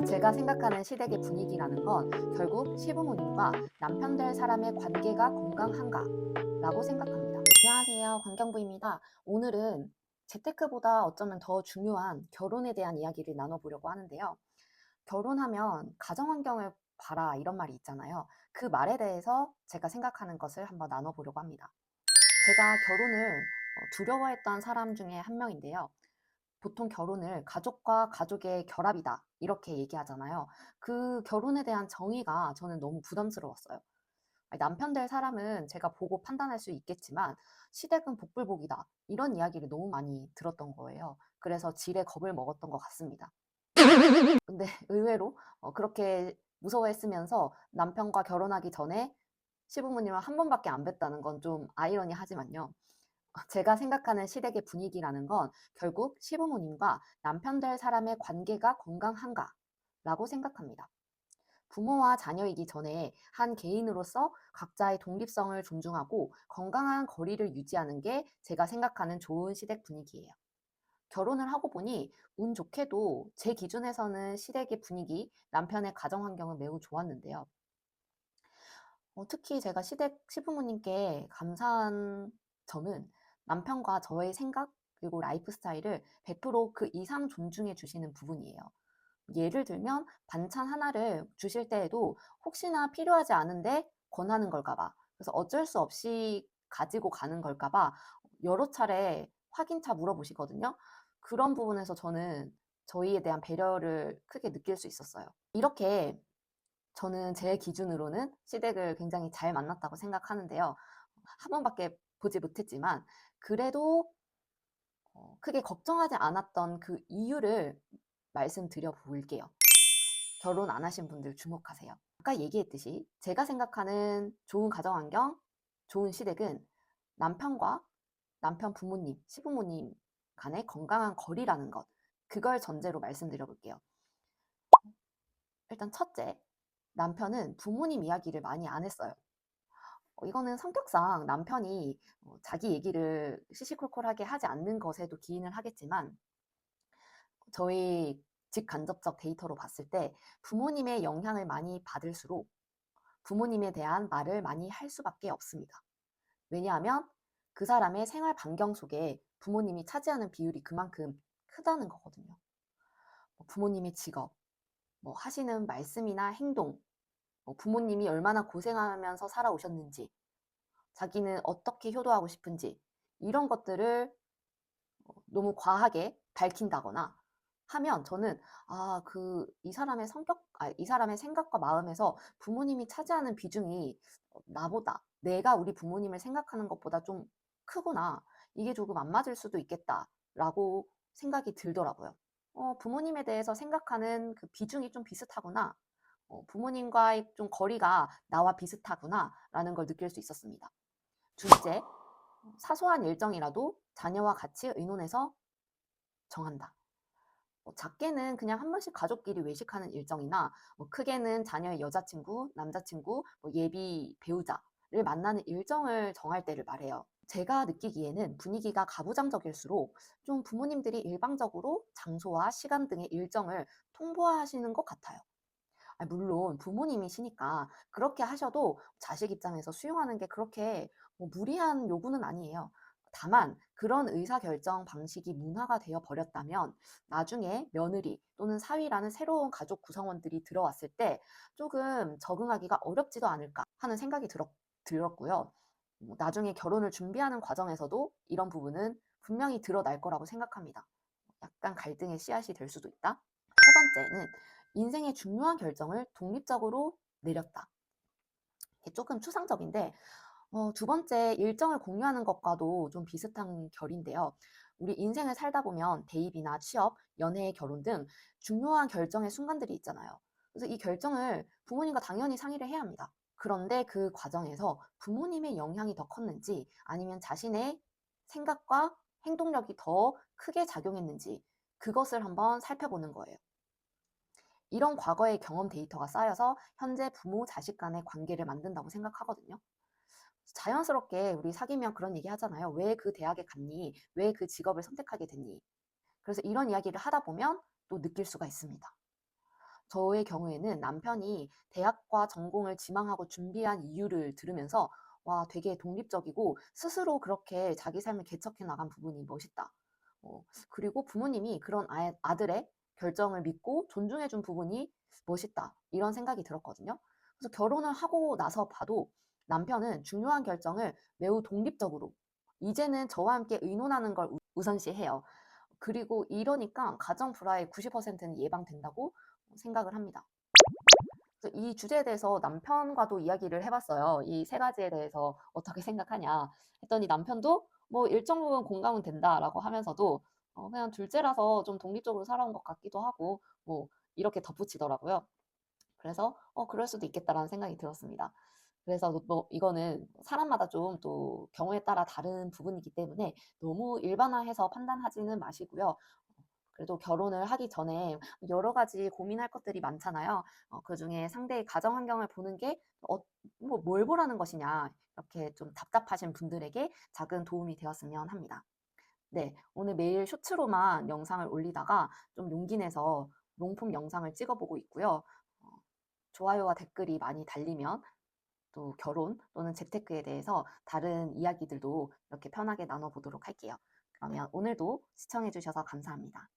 제가 생각하는 시댁의 분위기라는 건 결국 시부모님과 남편 될 사람의 관계가 건강한가라고 생각합니다. 안녕하세요. 관경부입니다. 오늘은 재테크보다 어쩌면 더 중요한 결혼에 대한 이야기를 나눠보려고 하는데요. 결혼하면 가정환경을 봐라 이런 말이 있잖아요. 그 말에 대해서 제가 생각하는 것을 한번 나눠보려고 합니다. 제가 결혼을 두려워했던 사람 중에 한 명인데요. 보통 결혼을 가족과 가족의 결합이다 이렇게 얘기하잖아요. 그 결혼에 대한 정의가 저는 너무 부담스러웠어요. 아니, 남편 될 사람은 제가 보고 판단할 수 있겠지만 시댁은 복불복이다 이런 이야기를 너무 많이 들었던 거예요. 그래서 지레 겁을 먹었던 것 같습니다. 근데 의외로 그렇게 무서워했으면서 남편과 결혼하기 전에 시부모님을 한 번밖에 안 뵀다는 건 좀 아이러니하지만요. 제가 생각하는 시댁의 분위기라는 건 결국 시부모님과 남편 될 사람의 관계가 건강한가라고 생각합니다. 부모와 자녀이기 전에 한 개인으로서 각자의 독립성을 존중하고 건강한 거리를 유지하는 게 제가 생각하는 좋은 시댁 분위기예요. 결혼을 하고 보니 운 좋게도 제 기준에서는 시댁의 분위기, 남편의 가정 환경은 매우 좋았는데요. 특히 제가 시댁 시부모님께 감사한 점은 남편과 저의 생각 그리고 라이프 스타일을 100%그 이상 존중해 주시는 부분이에요. 예를 들면 반찬 하나를 주실 때에도 혹시나 필요하지 않은데 권하는 걸까 봐, 그래서 어쩔 수 없이 가지고 가는 걸까 봐 여러 차례 확인차 물어보시거든요. 그런 부분에서 저는 저희에 대한 배려를 크게 느낄 수 있었어요. 이렇게 저는 제 기준으로는 시댁을 굉장히 잘 만났다고 생각하는데요. 한 번밖에 보지 못했지만 그래도 크게 걱정하지 않았던 그 이유를 말씀드려 볼게요. 결혼 안 하신 분들 주목하세요. 아까 얘기했듯이 제가 생각하는 좋은 가정환경, 좋은 시댁은 남편과 남편 부모님, 시부모님 간의 건강한 거리라는 것, 그걸 전제로 말씀드려 볼게요. 일단 첫째, 남편은 부모님 이야기를 많이 안 했어요. 이거는 성격상 남편이 자기 얘기를 시시콜콜하게 하지 않는 것에도 기인을 하겠지만 저희 직간접적 데이터로 봤을 때 부모님의 영향을 많이 받을수록 부모님에 대한 말을 많이 할 수밖에 없습니다. 왜냐하면 그 사람의 생활 반경 속에 부모님이 차지하는 비율이 그만큼 크다는 거거든요. 부모님의 직업, 하시는 말씀이나 행동, 부모님이 얼마나 고생하면서 살아오셨는지, 자기는 어떻게 효도하고 싶은지 이런 것들을 너무 과하게 밝힌다거나 하면 저는 이 사람의 이 사람의 생각과 마음에서 부모님이 차지하는 비중이 나보다 내가 우리 부모님을 생각하는 것보다 좀 크구나. 이게 조금 안 맞을 수도 있겠다라고 생각이 들더라고요. 부모님에 대해서 생각하는 그 비중이 좀 비슷하구나. 부모님과의 좀 거리가 나와 비슷하구나라는 걸 느낄 수 있었습니다. 둘째, 사소한 일정이라도 자녀와 같이 의논해서 정한다. 작게는 그냥 한 번씩 가족끼리 외식하는 일정이나 크게는 자녀의 여자친구, 남자친구, 예비 배우자를 만나는 일정을 정할 때를 말해요. 제가 느끼기에는 분위기가 가부장적일수록 좀 부모님들이 일방적으로 장소와 시간 등의 일정을 통보하시는 것 같아요. 물론 부모님이시니까 그렇게 하셔도 자식 입장에서 수용하는 게 그렇게 무리한 요구는 아니에요. 다만 그런 의사결정 방식이 문화가 되어 버렸다면 나중에 며느리 또는 사위라는 새로운 가족 구성원들이 들어왔을 때 조금 적응하기가 어렵지도 않을까 하는 생각이 들었고요. 나중에 결혼을 준비하는 과정에서도 이런 부분은 분명히 드러날 거라고 생각합니다. 약간 갈등의 씨앗이 될 수도 있다. 세 번째는 인생의 중요한 결정을 독립적으로 내렸다. 이게 조금 추상적인데 두 번째 일정을 공유하는 것과도 좀 비슷한 결인데요. 우리 인생을 살다 보면 대입이나 취업, 연애, 결혼 등 중요한 결정의 순간들이 있잖아요. 그래서 이 결정을 부모님과 당연히 상의를 해야 합니다. 그런데 그 과정에서 부모님의 영향이 더 컸는지 아니면 자신의 생각과 행동력이 더 크게 작용했는지 그것을 한번 살펴보는 거예요. 이런 과거의 경험 데이터가 쌓여서 현재 부모 자식 간의 관계를 만든다고 생각하거든요. 자연스럽게 우리 사귀면 그런 얘기 하잖아요. 왜 그 대학에 갔니? 왜 그 직업을 선택하게 됐니? 그래서 이런 이야기를 하다 보면 또 느낄 수가 있습니다. 저의 경우에는 남편이 대학과 전공을 지망하고 준비한 이유를 들으면서 와, 되게 독립적이고 스스로 그렇게 자기 삶을 개척해 나간 부분이 멋있다. 그리고 부모님이 그런 아들의 결정을 믿고 존중해 준 부분이 멋있다. 이런 생각이 들었거든요. 그래서 결혼을 하고 나서 봐도 남편은 중요한 결정을 매우 독립적으로 이제는 저와 함께 의논하는 걸 우선시해요. 그리고 이러니까 가정 불화의 90%는 예방된다고 생각을 합니다. 그래서 이 주제에 대해서 남편과도 이야기를 해봤어요. 이 세 가지에 대해서 어떻게 생각하냐 했더니 남편도 뭐 일정 부분 공감은 된다라고 하면서도 그냥 둘째라서 좀 독립적으로 살아온 것 같기도 하고 뭐 이렇게 덧붙이더라고요. 그래서 그럴 수도 있겠다라는 생각이 들었습니다. 그래서 뭐 이거는 사람마다 좀 또 경우에 따라 다른 부분이기 때문에 너무 일반화해서 판단하지는 마시고요. 그래도 결혼을 하기 전에 여러 가지 고민할 것들이 많잖아요. 그중에 상대의 가정 환경을 보는 게 뭐 뭘 보라는 것이냐 이렇게 좀 답답하신 분들에게 작은 도움이 되었으면 합니다. 네, 오늘 매일 쇼츠로만 영상을 올리다가 좀 용기 내서 롱폼 영상을 찍어보고 있고요. 어, 좋아요와 댓글이 많이 달리면 또 결혼 또는 재테크에 대해서 다른 이야기들도 이렇게 편하게 나눠보도록 할게요. 그러면 오늘도 시청해주셔서 감사합니다.